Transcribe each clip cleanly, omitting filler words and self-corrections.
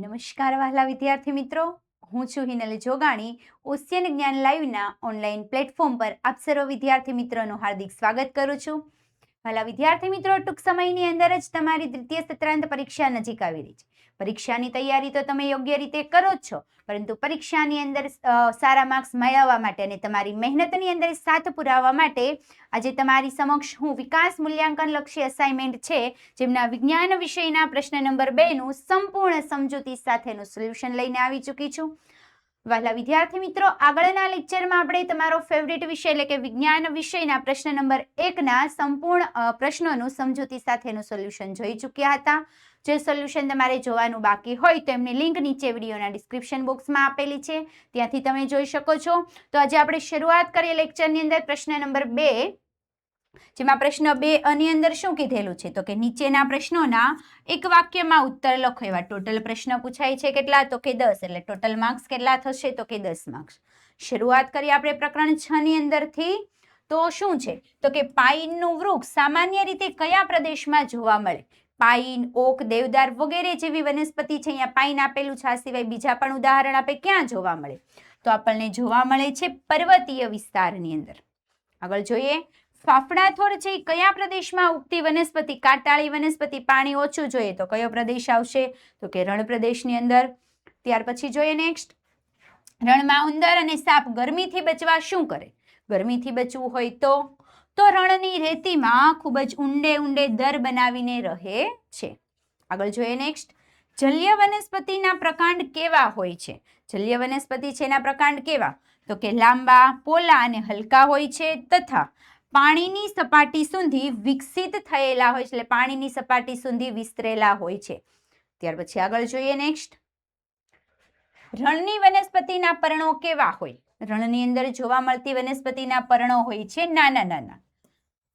નમસ્કાર વહાલા વિદ્યાર્થી મિત્રો, હું છું હિનલ જોગાણી. ઓશિયન જ્ઞાન લાઈવના ઓનલાઈન પ્લેટફોર્મ પર આપ સર્વ વિદ્યાર્થી મિત્રોનું હાર્દિક સ્વાગત કરું છું. વહાલા વિદ્યાર્થી મિત્રો, ટૂંક સમયની અંદર જ તમારી દ્વિતીય સત્રાંત પરીક્ષા નજીક આવી રહી છે. પરીક્ષાની તૈયારી તો તમે યોગ્ય રીતે કરો જ છો, પરંતુ પરીક્ષાની અંદર સારા માર્ક્સ મેળવવા માટે અને તમારી મહેનતની અંદર સાથ પુરાવવા માટે આજે તમારી સમક્ષ હું વિકાસ મૂલ્યાંકન લક્ષી અસાઇનમેન્ટ છે, જેમના વિજ્ઞાન વિષયના પ્રશ્ન નંબર 2 નું સંપૂર્ણ સમજૂતી સાથેનું સોલ્યુશન લઈને આવી ચૂકી છું. વહાલા વિદ્યાર્થી મિત્રો, આગળના લેક્ચરમાં આપણે તમારો ફેવરિટ વિષય એટલે કે વિજ્ઞાન વિષયના પ્રશ્ન નંબર 1 ના સંપૂર્ણ પ્રશ્નોનું સમજૂતી સાથેનું સોલ્યુશન જોઈ ચૂક્યા હતા. જે સોલ્યુશન તમારે જોવાનું બાકી હોય તો એમની લિંક નીચે વિડીયોના ડિસ્ક્રિપ્શન બોક્સમાં આપેલી છે, ત્યાંથી તમે જોઈ શકો છો. તો આજે આપણે શરૂઆત કરીએ લેક્ચરની અંદર પ્રશ્ન નંબર 2, જેમાં પ્રશ્ન 2 ની અંદર શું કીધેલું છે તો કે નીચેના પ્રશ્નોના એક વાક્યમાં ઉત્તર લખો. એવા ટોટલ પ્રશ્ન પૂછાય છે. કેટલા? તો કે 10. એટલે ટોટલ માર્ક્સ કેટલા થશે? તો કે 10 માર્ક્સ. શરૂઆત કરીએ આપણે પ્રકરણ 6 ની અંદરથી. તો શું છે તો કે પાઇનનું વૃક્ષ સામાન્ય રીતે કયા પ્રદેશમાં જોવા મળે? પાઇન, ઓક, દેવદાર વગેરે જેવી વનસ્પતિ છે. અહીંયા પાઇન આપેલું છે, આ સિવાય બીજા પણ ઉદાહરણ આપણે ક્યાં જોવા મળે? તો આપણને જોવા મળે છે પર્વતીય વિસ્તારની અંદર. આગળ જોઈએ, ફાફડા થોર છે કયા પ્રદેશમાં ઉગતી વનસ્પતિ? કાંટાળી વનસ્પતિ. પાણી ઓછું જોઈએ તો કયો પ્રદેશ આવશે? તો કે રણ પ્રદેશની અંદર. ત્યાર પછી જોઈએ નેક્સ્ટ, રણમાં ઉંદર અને સાપ ગરમીથી બચવા શું કરે? ગરમીથી બચવું હોય તો રણની રેતીમાં ખૂબ જ ઊંડે દર બનાવીને રહે છે. આગળ જોઈએ નેક્સ્ટ, જલીય વનસ્પતિના પ્રકાંડ કેવા હોય છે? જલીય વનસ્પતિ છે એના પ્રકાંડ કેવા? તો કે લાંબા, પોલા અને હલકા હોય છે, તથા પાણીની સપાટી સુધી વિકસિત થયેલા હોય છે. એટલે પાણીની સપાટી સુધી વિસ્તરેલા હોય છે. ત્યાર પછી આગળ જોઈએ નેક્સ્ટ, રણની વનસ્પતિના પર્ણો કેવા હોય? રણની અંદર જોવા મળતી વનસ્પતિના પર્ણો હોય છે નાના,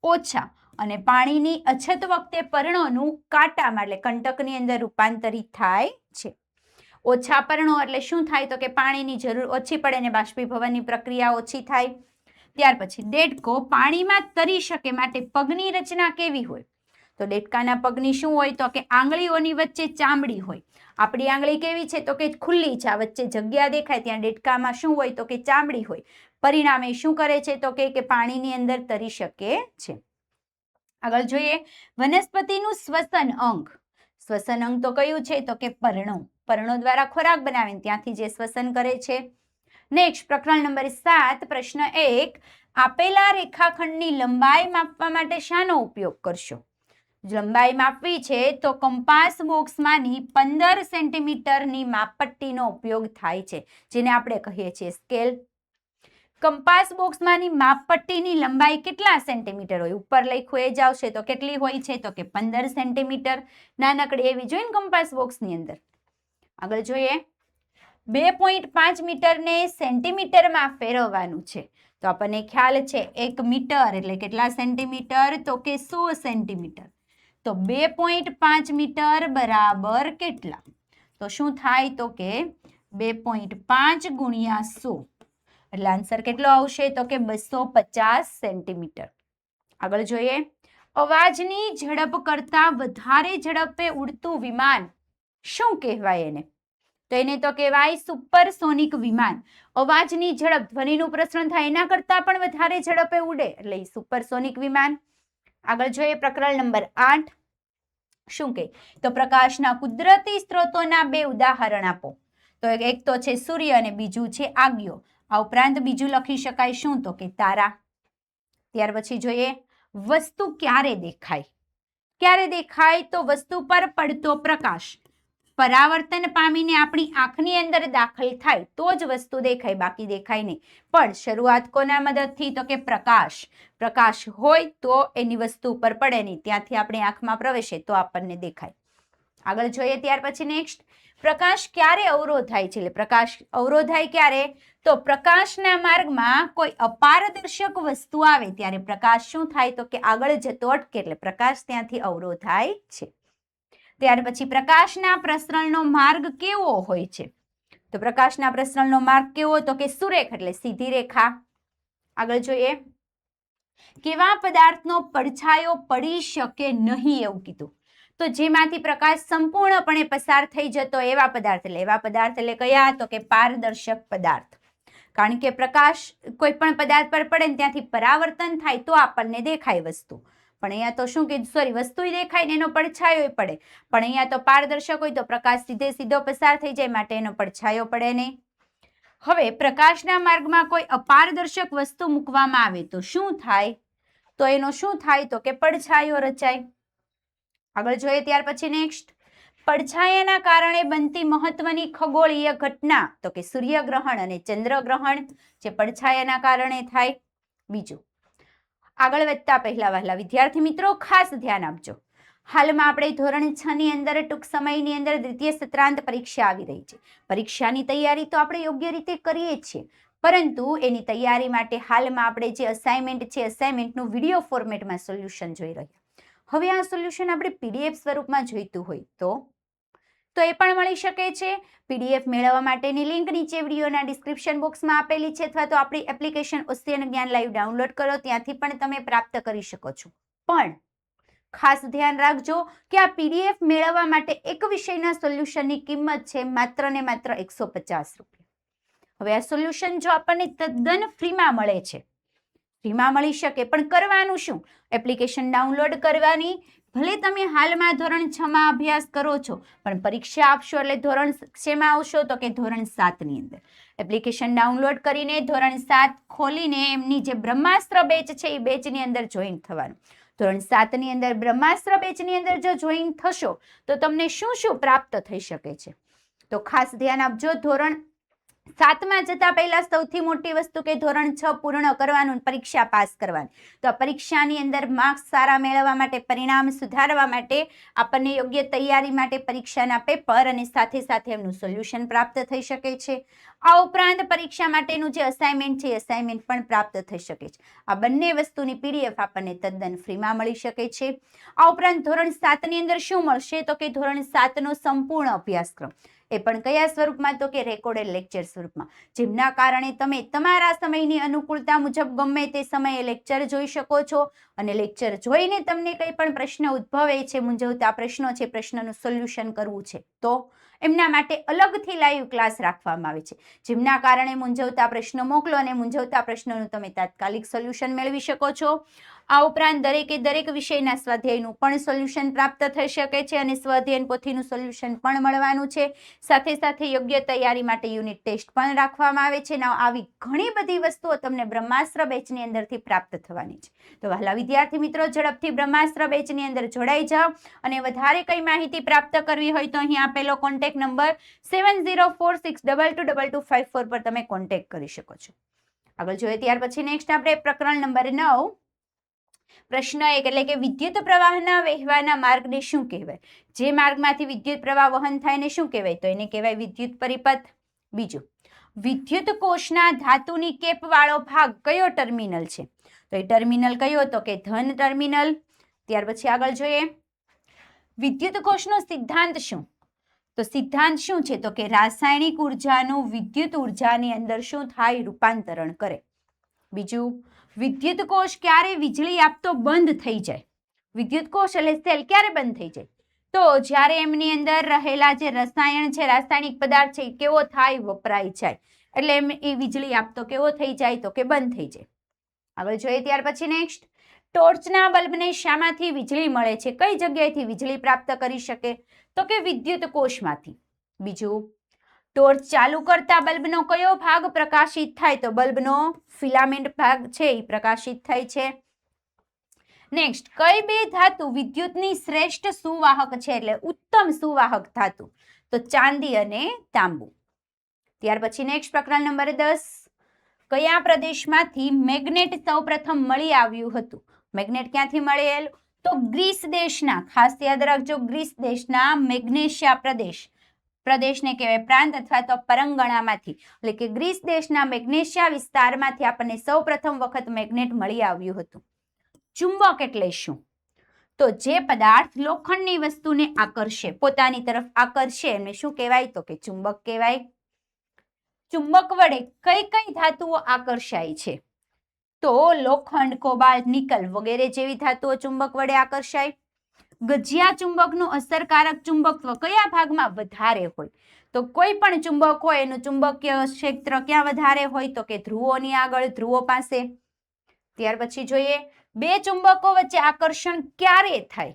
ઓછા, અને પાણીની અછત વખતે પર્ણોનું કાંટામાં એટલે કંટકની અંદર રૂપાંતરિત થાય છે. ઓછા પર્ણો એટલે શું થાય તો કે પાણીની જરૂર ઓછી પડે અને બાષ્પીભવનની પ્રક્રિયા ઓછી થાય. ત્યાર પછી દેડકો પાણીમાં તરી શકે માટે પગની રચના કેવી હોય? તો દેડકાના પગની શું હોય તો કે આંગળીઓની વચ્ચે ચામડી હોય. આપણી આંગળી કેવી છે તો કે ખુલ્લી છે, આ વચ્ચે જગ્યા દેખાય, ત્યાં દેડકામાં શું હોય તો કે ચામડી હોય. પરિણામે શું કરે છે તો કે પાણીની અંદર તરી શકે છે. આગળ જોઈએ, વનસ્પતિનું શ્વસન અંગ. શ્વસન અંગ તો કયું છે તો કે પર્ણો. પર્ણો દ્વારા ખોરાક બનાવીને ત્યાંથી જે શ્વસન કરે છે. નેક્સ્ટ, પ્રકરણ નંબર 7, પ્રશ્ન 1, આપેલા રેખાખંડની લંબાઈ માપવા માટે શાનો ઉપયોગ કરશો? લંબાઈ માપવી છે તો કંપાસ બોક્સમાંની 15 સેન્ટીમીટરની માપપટ્ટીનો ઉપયોગ થાય છે, જેને આપણે કહીએ છીએ સ્કેલ. કંપાસ બોક્સમાંની માપપટ્ટીની લંબાઈ કેટલા સેન્ટીમીટર હોય? ઉપર લખ્યું એ જ આવશે. તો કેટલી હોય છે તો કે 15 સેન્ટીમીટર. નાનકડી એવી જોઈએ ને કંપાસ બોક્સની અંદર. આગળ જોઈએ, 2.5 મીટરને સેન્ટીમીટરમાં ફેરવવાનું છે. તો આપણને ખ્યાલ છે 1 મીટર એટલે કેટલા સેન્ટીમીટર? તો કે 100 સેન્ટીમીટર. તો 2.5 મીટર બરાબર કેટલા? તો શું થાય તો કે 2.5 ગુણ્યા 100 એટલે આન્સર કેટલો આવશે તો કે 250 સેન્ટીમીટર. આગળ જોઈએ, અવાજની ઝડપ કરતા વધારે ઝડપે ઉડતું વિમાન શું કહેવાય એને? તો એને તો કહેવાય સુપરસોનિક વિમાન. અવાજની ઝડપ, ધ્વનિનું પ્રસરણ થાય એના કરતા પણ વધારે ઝડપે ઉડે એટલે સુપરસોનિક વિમાન. આગળ જોઈએ, પ્રકરણ નંબર 8, શું કહે તો પ્રકાશના કુદરતી સ્ત્રોતોના 2 ઉદાહરણ આપો. તો એક તો છે સૂર્ય અને બીજું છે આગિયો. આ ઉપરાંત બીજું લખી શકાય શું તો કે તારા. ત્યાર પછી જોઈએ, વસ્તુ ક્યારે દેખાય? ક્યારે દેખાય તો વસ્તુ પર પડતો પ્રકાશ પરાવર્તન પામીને આપણી આંખની અંદર દાખલ થાય તો જ વસ્તુ દેખાય, બાકી દેખાય નહીં. પણ શરૂઆત કોના મદદથી તો કે પ્રકાશ. પ્રકાશ હોય તો એની વસ્તુ ઉપર પડે નહીં, ત્યાંથી આપણી આંખમાં પ્રવેશે તો આપણને દેખાય. આગળ જોઈએ, ત્યાર પછી નેક્સ્ટ, પ્રકાશ ક્યારે અવરોધાય છે? એટલે પ્રકાશ અવરોધાય ક્યારે? તો પ્રકાશના માર્ગમાં કોઈ અપારદર્શક વસ્તુ આવે ત્યારે પ્રકાશ શું થાય તો કે આગળ જતો અટકે એટલે પ્રકાશ ત્યાંથી અવરોધાય છે. ત્યાર પછી પ્રકાશના પ્રસરણનો માર્ગ કેવો હોય છે? તો પ્રકાશના પ્રસરણનો માર્ગ કેવો તો કે સુરેખ એટલે સીધી રેખા. આગળ જોઈએ, કેવા પદાર્થનો પડછાયો પડી શકે નહીં એવું કીધું. તો જેમાંથી પ્રકાશ સંપૂર્ણપણે પસાર થઈ જતો એવા પદાર્થ એટલે કયા? તો કે પારદર્શક પદાર્થ. કારણ કે પ્રકાશ કોઈ પણ પદાર્થ પર પડે ને ત્યાંથી પરાવર્તન થાય તો આપણને દેખાય વસ્તુ. પણ અહીંયા તો શું કીધું? સોરી, વસ્તુ દેખાય ને એનો પડછાયો પડે. પણ અહીંયા તો પારદર્શક હોય તો પ્રકાશ સીધો પસાર થઈ જાય, માટે એનો પડછાયો પડે નહીં. હવે પ્રકાશના માર્ગમાં કોઈ અપારદર્શક વસ્તુ મૂકવામાં આવે તો શું થાય? તો એનો શું થાય? તો કે પડછાયો રચાય. આગળ જોઈએ ત્યાર પછી નેક્સ્ટ, પડછાયાના કારણે બનતી મહત્વની ખગોળીય ઘટના તો કે સૂર્યગ્રહણ અને ચંદ્રગ્રહણ, જે પડછાયાના કારણે થાય. બીજું, આગળ વધતા પહેલા વહાલા વિદ્યાર્થી મિત્રો ખાસ ધ્યાન આપજો. હાલમાં આપણે ધોરણ 6 ની અંદર ટૂંક સમયની અંદર દ્વિતીય સત્રાંત પરીક્ષા આવી રહી છે. પરીક્ષાની તૈયારી તો આપણે યોગ્ય રીતે કરીએ છીએ, પરંતુ એની તૈયારી માટે હાલમાં આપણે જે અસાઇનમેન્ટ છે, અસાઇનમેન્ટનું વિડીયો ફોર્મેટમાં સોલ્યુશન જોઈ રહ્યા. હવે આ સોલ્યુશન આપણે પીડીએફ સ્વરૂપમાં જોઈતું હોય તો એ પણ મળી શકે છે. પીડીએફ મેળવવા માટેની લિંક નીચે વિડીયોના ડિસ્ક્રિપ્શન બોક્સમાં આપેલી છે, અથવા તો આપણી એપ્લિકેશન ઓશિયન જ્ઞાન લાઈવ ડાઉનલોડ કરો, ત્યાંથી પણ તમે પ્રાપ્ત કરી શકો છો. પણ ખાસ ધ્યાન રાખજો કે આ પીડીએફ મેળવવા માટે એક વિષયના સોલ્યુશનની કિંમત છે માત્ર ને માત્ર 150 રૂપિયા. હવે આ સોલ્યુશન જો આપણને તદ્દન ફ્રીમાં મળે છે, ફ્રીમાં મળી શકે, પણ કરવાનું શું? એપ્લિકેશન ડાઉનલોડ કરવાની. ભલે તમે હાલમાં ધોરણ 6 માં અભ્યાસ કરો છો, પણ પરીક્ષા આપશો એટલે ધોરણ શેમાં આવશો? તો કે ધોરણ 7 ની અંદર. એપ્લિકેશન ડાઉનલોડ કરીને ધોરણ 7 ખોલીને એમની જે બ્રહ્માસ્ત્ર બેચ છે એ બેચની અંદર જોઈન થવાનું. ધોરણ 7 ની અંદર બ્રહ્માસ્ત્ર બેચની અંદર જો જોઈન થશો તો તમને શું શું પ્રાપ્ત થઈ શકે છે? તો ખાસ ધ્યાન આપજો. ધોરણ 7 માં જતા પહેલા સૌથી મોટી વસ્તુ કે ધોરણ 6 પૂર્ણ કરવાનું, પરીક્ષા પાસ કરવાની. તો આ પરીક્ષાની અંદર માર્ક્સ સારા મેળવવા માટે, પરિણામ સુધારવા માટે, આપણને યોગ્ય તૈયારી માટે પરીક્ષાના પેપર અને સાથે સાથે એમનું સોલ્યુશન પ્રાપ્ત થઈ શકે છે. આ ઉપરાંત પરીક્ષા માટેનું જે અસાઇનમેન્ટ છે એ અસાઇનમેન્ટ પણ પ્રાપ્ત થઈ શકે છે. આ બંને વસ્તુની પીડીએફ આપણને તદ્દન ફ્રીમાં મળી શકે છે. આ ઉપરાંત ધોરણ 7 ની અંદર શું મળશે? તો કે ધોરણ 7 નો સંપૂર્ણ અભ્યાસક્રમ, એ પણ કયા સ્વરૂપમાં? તો કે રેકોર્ડેડ લેક્ચર સ્વરૂપમાં, જેમના કારણે તમે તમારા સમયની અનુકૂળતા મુજબ ગમે તે સમયે લેક્ચર જોઈ શકો છો, અને લેક્ચર જોઈને તમને કંઈ પણ પ્રશ્ન ઉદ્ભવે છે, મૂંઝવતા પ્રશ્નો છે, પ્રશ્નનું સોલ્યુશન કરવું છે, તો એમના માટે અલગથી લાઈવ ક્લાસ રાખવામાં આવે છે, જેમના કારણે મૂંઝવતા પ્રશ્નો મોકલો અને મૂંઝવતા પ્રશ્નોનું તમે તાત્કાલિક સોલ્યુશન મેળવી શકો છો. આ ઉપરાંત દરેક વિષયના સ્વાધ્યાયનું પણ સોલ્યુશન પ્રાપ્ત થઈ શકે છે, અને સ્વાધ્યાયન પોથીનું સોલ્યુશન પણ મળવાનું છે. સાથે સાથે યોગ્ય તૈયારી માટે યુનિટ ટેસ્ટ પણ રાખવામાં આવે છે. આવી ઘણી બધી વસ્તુઓ તમને બ્રહ્માસ્ત્ર બેચની અંદરથી પ્રાપ્ત થવાની છે. તો વહાલા વિદ્યાર્થી મિત્રો, ઝડપથી બ્રહ્માસ્ત્ર બેચની અંદર જોડાઈ જાઓ, અને વધારે કઈ માહિતી પ્રાપ્ત કરવી હોય તો અહીં આપેલો કોન્ટેક્ટ નંબર 7046222254 પર તમે કોન્ટેક્ટ કરી શકો છો. આગળ જોઈએ ત્યાર પછી નેક્સ્ટ આપણે પ્રકરણ નંબર 9 પ્રશ્ન 1 એટલે કે વિદ્યુત પ્રવાહના વહેવાના માર્ગને શું કહેવાય? જે માર્ગમાંથી વિદ્યુત પ્રવાહ વહન થાય ને શું કહેવાય? તો એને કહેવાય વિદ્યુત પરિપથ. બીજું, વિદ્યુત કોષના ધાતુની કેપ વાળો ભાગ કયો ટર્મિનલ છે? તો એ ટર્મિનલ કયો? તો કે ધન ટર્મિનલ. ત્યાર પછી આગળ જોઈએ વિદ્યુત કોષનો સિદ્ધાંત શું? તો સિદ્ધાંત શું છે? તો કે રાસાયણિક ઉર્જાનું વિદ્યુત ઉર્જાની અંદર શું થાય? રૂપાંતરણ કરે. બીજું, વિદ્યુત કોષ ક્યારે વીજળી આપતો બંધ થઈ જાય? વિદ્યુત કોષ એટલે સેલ ક્યારે બંધ થઈ જાય? તો જ્યારે એમની અંદર રહેલા જે રસાયણ છે, રાસાયણિક પદાર્થ છે, કેવો થાય? વપરાઈ જાય. એટલે એમ એ વીજળી આપતો કેવો થઈ જાય? તો કે બંધ થઈ જાય. આગળ જોઈએ ત્યાર પછી નેક્સ્ટ, ટોર્ચના બલ્બને શામાંથી વીજળી મળે છે? કઈ જગ્યાએથી વીજળી પ્રાપ્ત કરી શકે? તો કે વિદ્યુત કોષમાંથી. બીજું, ટોર્ચ ચાલુ કરતા બલ્બનો કયો ભાગ પ્રકાશિત થાય? તો બલ્બનો ફિલામેન્ટ ભાગ છે એ પ્રકાશિત થાય છે. નેક્સ્ટ, કઈ બે ધાતુ વિદ્યુતની શ્રેષ્ઠ સુવાહક છે, એટલે ઉત્તમ સુવાહક ધાતુ? તો ચાંદી અને તાંબુ. ત્યાર પછી નેક્સ્ટ પ્રકરણ નંબર 10, કયા પ્રદેશમાંથી મેગ્નેટ સૌપ્રથમ મળી આવ્યું હતું? મેગ્નેટ ક્યાંથી મળેલ? તો ગ્રીસ દેશના, ખાસ યાદ રાખજો, ગ્રીસ દેશના મેગ્નેશિયા પ્રદેશને કહેવાય પ્રાંત અથવા તો પરંગણામાંથી, એટલે કે ગ્રીસ દેશના મેગ્નેશિયા વિસ્તારમાંથી આપણને સૌપ્રથમ વખત મેગ્નેટ મળી આવ્યું હતું. ચુંબક એટલે શું? તો જે પદાર્થ લોખંડની વસ્તુને આકર્ષે, પોતાની તરફ આકર્ષે, એને શું કહેવાય? તો કે ચુંબક કહેવાય. ચુંબક વડે કઈ કઈ ધાતુઓ આકર્ષાય છે? તો લોખંડ, કોબાલ્ટ, નિકલ વગેરે જેવી ધાતુઓ ચુંબક વડે આકર્ષાય. ગજિયા ચુંબકનું અસરકારક ચુંબકત્વ કયા ભાગમાં વધારે હોય? તો કોઈ પણ ચુંબક હોય એનું ચુંબકીય ક્ષેત્ર ક્યાં વધારે હોય? તો કે ધ્રુવોની આગળ, ધ્રુવો પાસે. ત્યાર પછી જોઈએ, બે ચુંબકો વચ્ચે આકર્ષણ ક્યારે થાય?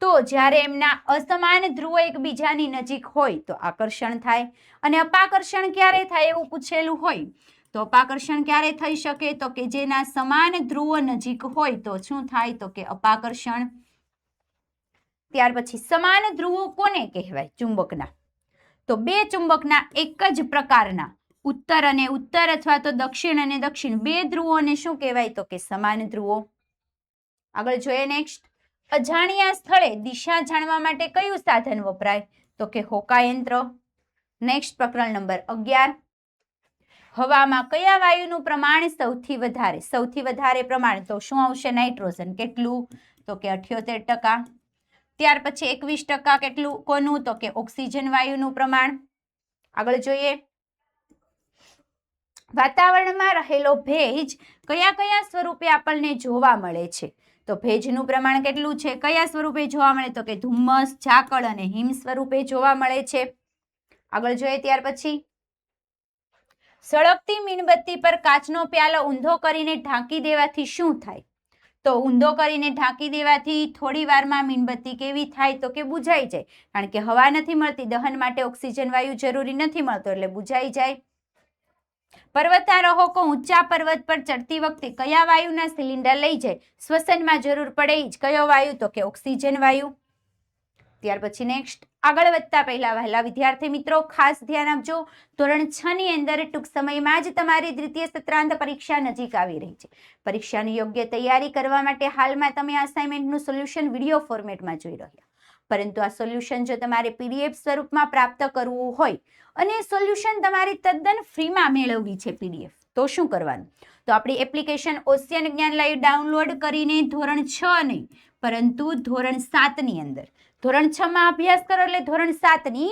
તો જ્યારે એમના અસમાન ધ્રુવો એકબીજાની નજીક હોય તો આકર્ષણ થાય. અને અપાકર્ષણ ક્યારે થાય એવું પૂછેલું હોય તો અપાકર્ષણ ક્યારે થઈ શકે? તો કે જેના સમાન ધ્રુવો નજીક હોય તો શું થાય? તો કે અપાકર્ષણ. ત્યાર પછી સમાન ધ્રુવો કોને કહેવાય ચુંબકના? તો બે ચુંબકના એક જ પ્રકારના ઉત્તર અને ઉત્તર અથવા તો દક્ષિણ અને દક્ષિણ બે ધ્રુવોને શું કહેવાય? તો કે સમાન ધ્રુવો. આગળ જોઈએ નેક્સ્ટ, અજાણ્યા સ્થળે દિશા જાણવા માટે કયું સાધન વપરાય? તો કે હોકાયંત્ર. નેક્સ્ટ પ્રકરણ નંબર 11, હવામાં કયા વાયુનું પ્રમાણ સૌથી વધારે? સૌથી વધારે પ્રમાણ તો શું આવશે? નાઇટ્રોજન. કેટલું? તો કે 78%. ત્યાર પછી 21% કેટલું કોનું? તો કે ઓક્સિજન વાયુનું પ્રમાણ. આગળ જોઈએ, વાતાવરણમાં રહેલો ભેજ કયા કયા સ્વરૂપે આપણને જોવા મળે છે? તો ભેજનું પ્રમાણ કેટલું છે? કયા સ્વરૂપે જોવા મળે? તો કે ધુમ્મસ, ઝાકળ અને હિમ સ્વરૂપે જોવા મળે છે. આગળ જોઈએ, ત્યાર પછી સળગતી મીણબત્તી પર કાચનો પ્યાલો ઊંધો કરીને ઢાંકી દેવાથી શું થાય? તો ઊંધો કરીને ઢાંકી દેવાથી થોડી વારમાં મીણબત્તી કેવી થાય? તો કે બુઝાઈ જાય. કારણ કે હવા નથી મળતી, દહન માટે ઓક્સિજન વાયુ જરૂરી નથી મળતો એટલે બુઝાઈ જાય. પર્વતારોહકો ઊંચા પર્વત પર ચડતી વખતે કયા વાયુના સિલિન્ડર લઈ જાય? શ્વસનમાં જરૂર પડે જ કયો વાયુ? તો કે ઓક્સિજન વાયુ. ત્યાર પછી નેક્સ્ટ, આગળ વધતા પહેલા વહેલા વિદ્યાર્થી મિત્રો ખાસ ધ્યાન આપજો, ધોરણ 6 ની અંદર ટૂંક સમયમાં જ તમારી દ્વિતીય સત્રાંત પરીક્ષા નજીક આવી રહી છે. પરીક્ષાની યોગ્ય તૈયારી કરવા માટે હાલમાં તમે અસાઇનમેન્ટનું સોલ્યુશન વિડીયો ફોર્મેટમાં જોઈ રહ્યા, પરંતુ આ સોલ્યુશન જો તમારે પીડીએફ સ્વરૂપમાં પ્રાપ્ત કરવું હોય અને સોલ્યુશન તમારે તદ્દન ફ્રીમાં મેળવવી છે પીડીએફ, તો શું કરવાનું? તો આપણી એપ્લિકેશન ઓશિયન જ્ઞાન લાઈવ ડાઉનલોડ કરીને ધોરણ 6 નહીં પરંતુ ધોરણ 7 ની અંદર, ધોરણ 6 માં અભ્યાસ કરો એટલે ધોરણ 7 ની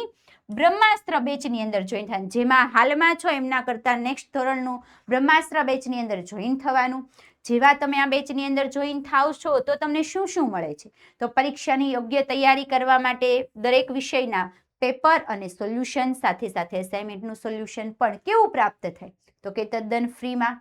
બ્રહ્માસ્ત્ર બેચની અંદર જોઈન થવાનું. જેમાં હાલમાં છો એમના કરતા નેક્સ્ટ ધોરણનું બ્રહ્માસ્ત્ર બેચની અંદર જોઈન થવાનું. જેવા તમે આ બેચની અંદર જોઈન થાવ છો તો તમને શું શું મળે છે? તો પરીક્ષાની યોગ્ય તૈયારી કરવા માટે દરેક વિષયના પેપર અને સોલ્યુશન સાથે સાથે અસાઇનમેન્ટનું સોલ્યુશન પણ કેવું પ્રાપ્ત થાય? તો કે તદ્દન ફ્રીમાં.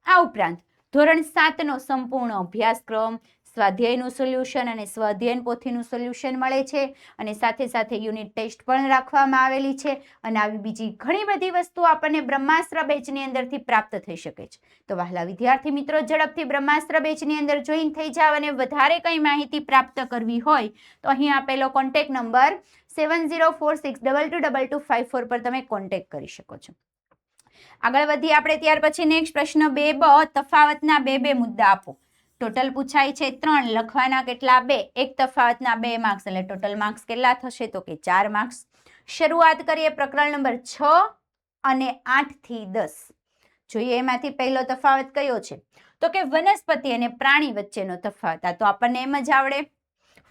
આ ઉપરાંત ધોરણ 7 નો સંપૂર્ણ અભ્યાસક્રમ, સ્વાધ્યાયનું સોલ્યુશન અને સ્વાધ્યાયન પોથીનું સોલ્યુશન મળે છે અને સાથે સાથે યુનિટ ટેસ્ટ પણ રાખવામાં આવેલી છે અને આવી બીજી ઘણી બધી વસ્તુઓ આપણને બ્રહ્માસ્ત્ર બેચની અંદરથી પ્રાપ્ત થઈ શકે છે. તો વહાલા વિદ્યાર્થી મિત્રો ઝડપથી બ્રહ્માસ્ત્ર બેચની અંદર જોઈન થઈ જાવ અને વધારે કંઈ માહિતી પ્રાપ્ત કરવી હોય તો અહીં આપેલો કોન્ટેક્ટ નંબર 7046222254 પર તમે કોન્ટેક્ટ કરી શકો છો. આગળ વધીએ આપણે. ત્યાર પછી નેક્સ્ટ પ્રશ્ન 2બ, તફાવતના બે મુદ્દા આપો. ટોટલ પૂછાય છે 3, લખવાના કેટલા? 2. એક તફાવતના 2 માર્ક્સ એટલે ટોટલ માર્ક્સ કેટલા થશે? તો કે 4 માર્ક્સ. શરૂઆત કરીએ પ્રકરણ નંબર 6 અને 8 થી 10. જોઈએ એમાંથી પહેલો તફાવત કયો છે? તો કે વનસ્પતિ અને પ્રાણી વચ્ચેનો તફાવત. આ તો આપણને એમ જ આવડે.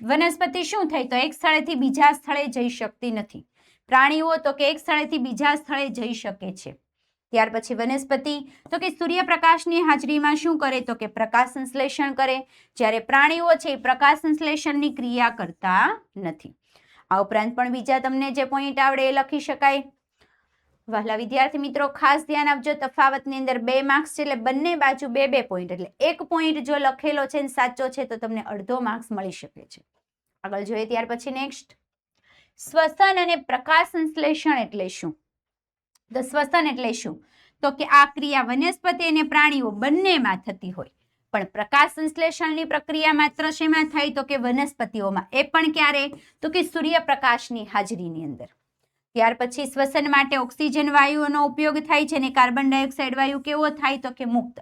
વનસ્પતિ શું થાય? તો એક સ્થળેથી બીજા સ્થળે જઈ શકતી નથી. પ્રાણીઓ તો કે એક સ્થળેથી બીજા સ્થળે જઈ શકે છે. ત્યાર પછી વનસ્પતિ તો કે સૂર્યપ્રકાશની હાજરીમાં શું કરે? તો કે પ્રકાશ સંશ્લેષણ કરે, જ્યારે પ્રાણીઓ છે એ પ્રકાશ સંશ્લેષણની ક્રિયા કરતા નથી. આ ઉપરાંત પણ બીજા તમને જે પોઈન્ટ આવડે એ લખી શકાય. વહાલા વિદ્યાર્થી મિત્રો ખાસ ધ્યાન આપજો, તફાવતની અંદર 2 માર્ક્સ છે એટલે બંને બાજુ 2 પોઈન્ટ, એટલે એક પોઈન્ટ જો લખેલો છે ને સાચો છે તો તમને અડધો માર્ક્સ મળી શકે છે. આગળ જોઈએ ત્યાર પછી નેક્સ્ટ, શ્વસન અને પ્રકાશ સંશ્લેષણ એટલે શું? તો શ્વસન એટલે શું? તો કે આ ક્રિયા વનસ્પતિ અને પ્રાણીઓ બંનેમાં થતી હોય, પણ પ્રકાશ સંશ્લેષણની પ્રક્રિયા માત્ર શેમાં થાય? તો કે વનસ્પતિઓમાં. એ પણ ક્યારે? તો કે સૂર્યપ્રકાશની હાજરીની અંદર. ત્યાર પછી શ્વસન માટે ઓક્સિજન વાયુનો ઉપયોગ થાય છે અને કાર્બન ડાયોક્સાઇડ વાયુ કેવો થાય? તો કે મુક્ત.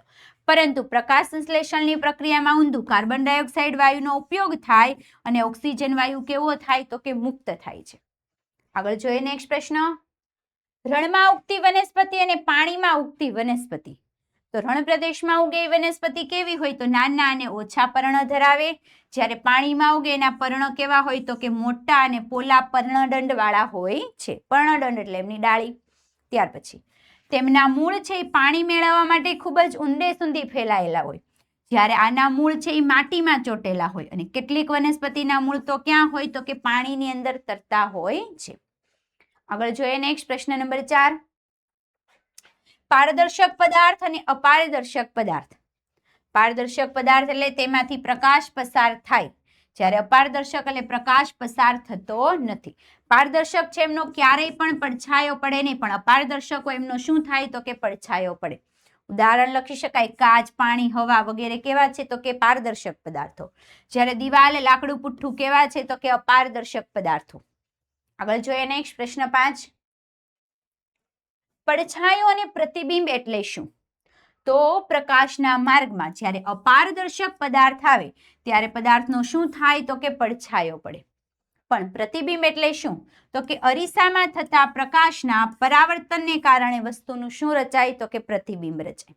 પરંતુ પ્રકાશ સંશ્લેષણની પ્રક્રિયામાં ઊંધું, કાર્બન ડાયોક્સાઇડ વાયુનો ઉપયોગ થાય અને ઓક્સિજન વાયુ કેવો થાય? તો કે મુક્ત થાય છે. આગળ જોઈએ નેક્સ્ટ પ્રશ્ન, રણમાં ઉગતી વનસ્પતિ અને પાણીમાં ઉગતી વનસ્પતિ. તો રણ પ્રદેશમાં ઉગે વનસ્પતિ કેવી હોય? તો નાના અને ઓછા પર્ણ ધરાવે, જ્યારે પાણીમાં ઉગે એના પર્ણ કેવા હોય? તો કે મોટા અને પોલા પર્ણદંડ વાળા હોય છે. પર્ણદંડ એટલે એમની ડાળી. ત્યાર પછી તેમના મૂળ છે એ પાણી મેળવવા માટે ખૂબ જ ઊંડે સુધી ફેલાયેલા હોય, જ્યારે આના મૂળ છે એ માટીમાં ચોટેલા હોય અને કેટલીક વનસ્પતિના મૂળ તો ક્યાં હોય તો કે પાણીની અંદર તરતા હોય છે. આગળ જોઈએ નેક્સ્ટ પ્રશ્ન નંબર 4. પારદર્શક પદાર્થ અને અપારદર્શક પદાર્થ. પારદર્શક પદાર્થ એટલે તેમાંથી પ્રકાશ પસાર થાય, જ્યારે અપારદર્શક એટલે પ્રકાશ પસાર થતો નથી. પારદર્શક છે એમનો ક્યારેય પણ પડછાયો પડે નહીં, પણ અપારદર્શકો એમનો શું થાય તો કે પડછાયો પડે. ઉદાહરણ લખી શકાય કાચ, પાણી, હવા વગેરે કેવા છે તો કે પારદર્શક પદાર્થો, જ્યારે દિવાલ, લાકડું, પુઠ્ઠું કેવા છે તો કે અપારદર્શક પદાર્થો. આગળ જોઈએ નેક્સ્ટ પ્રશ્ન 5. પડછાયો અને પ્રતિબિંબ એટલે શું? તો પ્રકાશના માર્ગમાં જ્યારે અપારદર્શક પદાર્થ આવે ત્યારે પદાર્થનો શું થાય તો કે પડછાયો પડે. પણ પ્રતિબિંબ એટલે શું તો કે અરીસામાં થતા પ્રકાશના પરાવર્તનને કારણે વસ્તુનું શું રચાય તો કે પ્રતિબિંબ રચાય.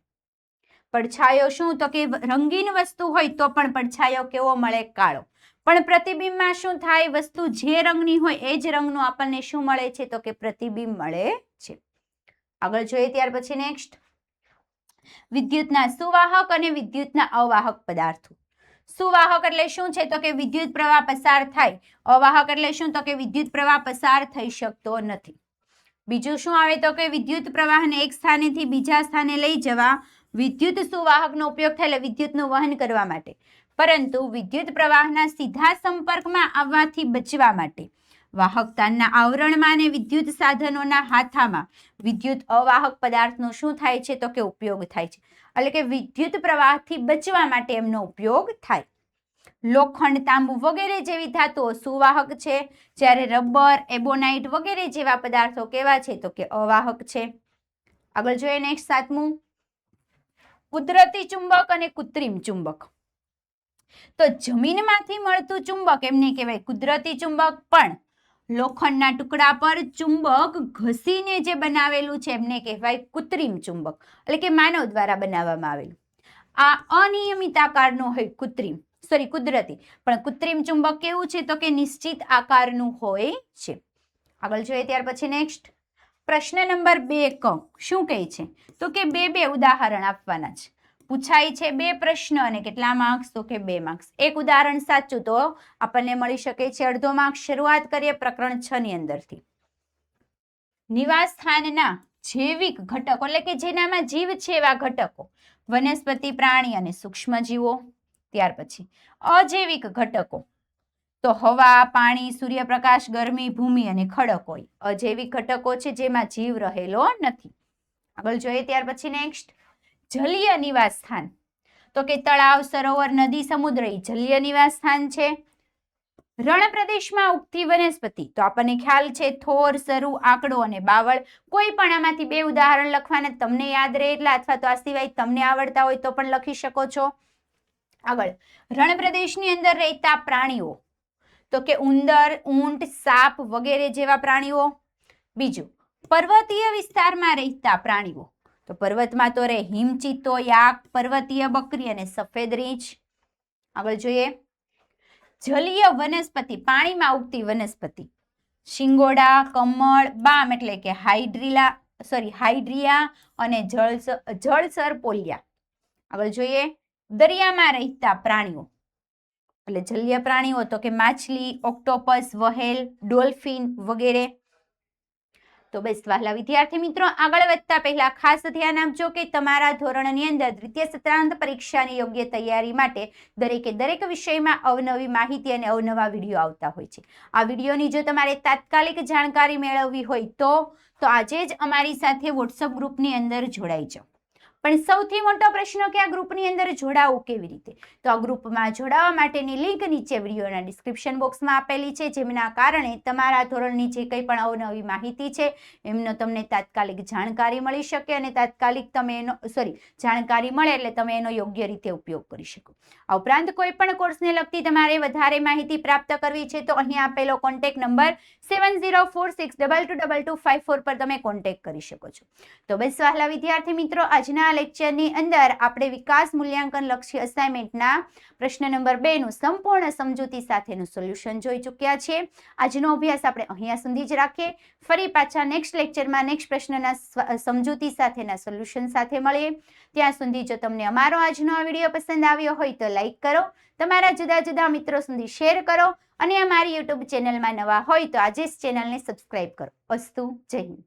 પડછાયો શું તો કે રંગીન વસ્તુ હોય તો પણ પડછાયો કેવો મળે? કાળો. પણ પ્રતિબિંબમાં શું થાય? વસ્તુ જે રંગની હોય એ જ રંગનું આપણને શું મળે છે તો કે પ્રતિબિંબ મળે છે. આગળ જોઈએ ત્યાર પછી નેક્સ્ટ. વિદ્યુતના સુવાહક અને વિદ્યુતના અવાહક પદાર્થો. સુવાહક એટલે શું છે તો કે વિદ્યુત પ્રવાહ પસાર થાય. અવાહક એટલે શું તો કે વિદ્યુત પ્રવાહ પસાર થઈ શકતો નથી. બીજું શું આવે તો કે વિદ્યુત પ્રવાહને એક સ્થાનેથી બીજા સ્થાને લઈ જવા વિદ્યુત સુવાહકનો ઉપયોગ થાય, એટલે વિદ્યુતનું વહન કરવા માટે. પરંતુ વિદ્યુત પ્રવાહના સીધા સંપર્કમાં આવવાથી બચવા માટે વાહકતાના આવરણમાં અને વિદ્યુત સાધનોના હાથામાં વિદ્યુત અવાહક પદાર્થનો શું થાય છે તો કે ઉપયોગ થાય છે. એટલે કે વિદ્યુત પ્રવાહથી બચવા માટે એમનો ઉપયોગ થાય. લોખંડ, તાંબુ વગેરે જેવી ધાતુઓ સુવાહક છે, જ્યારે રબર, એબોનાઇટ વગેરે જેવા પદાર્થો કેવા છે તો કે અવાહક છે. આગળ જોઈએ નેક્સ્ટ 7મું. કુદરતી ચુંબક અને કૃત્રિમ ચુંબક. તો જમીનમાંથી મળતું ચુંબક એમને કહેવાય કુદરતી ચુંબક, પણ લોખંડના ટુકડા પર ચુંબક ઘસીને જે બનાવેલું છે એમને કહેવાય કૃત્રિમ ચુંબક, એટલે કે માનવ દ્વારા બનાવવામાં આવેલું. આ અનિયમિત આકારનું હોય કુદરતી, પણ કૃત્રિમ ચુંબક કેવું છે તો કે નિશ્ચિત આકારનું હોય છે. આગળ જોઈએ ત્યાર પછી નેક્સ્ટ પ્રશ્ન નંબર 2 ક શું કહે છે તો કે બે ઉદાહરણ આપવાના છે. પૂછાય છે 2 પ્રશ્ન અને કેટલા માર્ક્સ તો કે 2 માર્ક્સ. એક ઉદાહરણ સાચું તો આપણને મળી શકે છે અડધો માર્ક્સ. શરૂઆત કરીએ પ્રકરણ 6 ની અંદરથી. નિવાસ સ્થાનના જૈવિક ઘટકો એટલે કે જેનામાં જીવ છે એવા ઘટકો વનસ્પતિ, પ્રાણી અને સૂક્ષ્મજીવો. ત્યાર પછી અજૈવિક ઘટકો તો હવા, પાણી, સૂર્યપ્રકાશ, ગરમી, ભૂમિ અને ખડક હોય. અજૈવિક ઘટકો છે જેમાં જીવ રહેલો નથી. આગળ જોઈએ ત્યાર પછી નેક્સ્ટ જલીય નિવાસ સ્થાન. તો કે તળાવ, સરોવર, નદી, સમુદ્ર એ જલીય નિવાસ સ્થાન છે. રણ પ્રદેશમાં ઉગતી વનસ્પતિ તો આપણને ખ્યાલ છે થોર, સરુ, આકડો અને બાવળ. કોઈ પણ આમાંથી 2 ઉદાહરણ લખવાના, તમને યાદ રહે એટલા, અથવા તો આ સિવાય તમને આવડતા હોય તો પણ લખી શકો છો. આગળ રણ પ્રદેશની અંદર રહેતા પ્રાણીઓ તો કે ઉંદર, ઊંટ, સાપ વગેરે જેવા પ્રાણીઓ. બીજું પર્વતીય વિસ્તારમાં રહેતા પ્રાણીઓ તો પર્વતમાં તો રહે હિમચીતો, યાક, પર્વતીય બકરી અને સફેદ રીંછ. આગળ જોઈએ જલીય વનસ્પતિ, પાણીમાં ઉગતી વનસ્પતિ શિંગોડા, કમળ, બામ એટલે કે હાઇડ્રિયા અને જળસર પોલિયા. આગળ જોઈએ દરિયામાં રહેતા પ્રાણીઓ એટલે જલીય પ્રાણીઓ તો કે માછલી, ઓક્ટોપસ, વહેલ, ડોલ્ફિન વગેરે. તો બસ વહાલા વિદ્યાર્થી મિત્રો, આગળ વધતા પહેલા ખાસ ધ્યાન આપજો કે તમારા ધોરણની અંદર દ્વિતીય સત્રાંત પરીક્ષાની યોગ્ય તૈયારી માટે દરેક વિષયમાં અવનવી માહિતી અને અવનવા વિડીયો આવતા હોય છે. આ વિડીયોની જો તમારે તાત્કાલિક જાણકારી મેળવવી હોય તો આજે જ અમારી સાથે વોટ્સઅપ ગ્રુપની અંદર જોડાઈ જાઓ. પણ સૌથી મોટો પ્રશ્ન કે આ ગ્રુપની અંદર જોડાવું કેવી રીતે? તો આ ગ્રુપમાં જોડાવા માટેની લિંક નીચે વિડીયોના ડિસ્ક્રિપ્શન બોક્સમાં આપેલી છે, જેમના કારણે તમારા ધોરણની જે કંઈ પણ અવનવી માહિતી છે એમનો તમને તાત્કાલિક જાણકારી મળી શકે અને તાત્કાલિક તમે જાણકારી મળે એટલે તમે એનો યોગ્ય રીતે ઉપયોગ કરી શકો. આ ઉપરાંત કોઈ પણ કોર્સને લગતી તમારે વધારે માહિતી પ્રાપ્ત કરવી છે તો અહીં આપેલો કોન્ટેક્ટ નંબર 7046222254 પર તમે કોન્ટેક્ટ કરી શકો છો. તો બસ વહાલા વિદ્યાર્થી મિત્રો, આજના આજના લેક્ચરની અંદર આપણે વિકાસ મૂલ્યાંકન લક્ષી અસાઇનમેન્ટના પ્રશ્ન નંબર 2 નું સંપૂર્ણ સમજૂતી સાથેનું સોલ્યુશન જોઈ ચૂક્યા છીએ. આજનો અભ્યાસ આપણે અહીંયા સુધી જ રાખીએ. ફરી પાછા નેક્સ્ટ લેક્ચરમાં નેક્સ્ટ પ્રશ્નના સમજૂતી સાથેના સોલ્યુશન સાથે મળીએ. ત્યાં સુધી જો તમને અમારો આજનો આ વિડીયો પસંદ આવ્યો હોય તો લાઈક કરો, તમારા જુદા જુદા મિત્રો સુધી શેર કરો અને અમારી યુટ્યુબ ચેનલમાં નવા હોય તો આજે જ ચેનલને સબસ્ક્રાઇબ કરો. અસ્તુ. જય હિન્દ.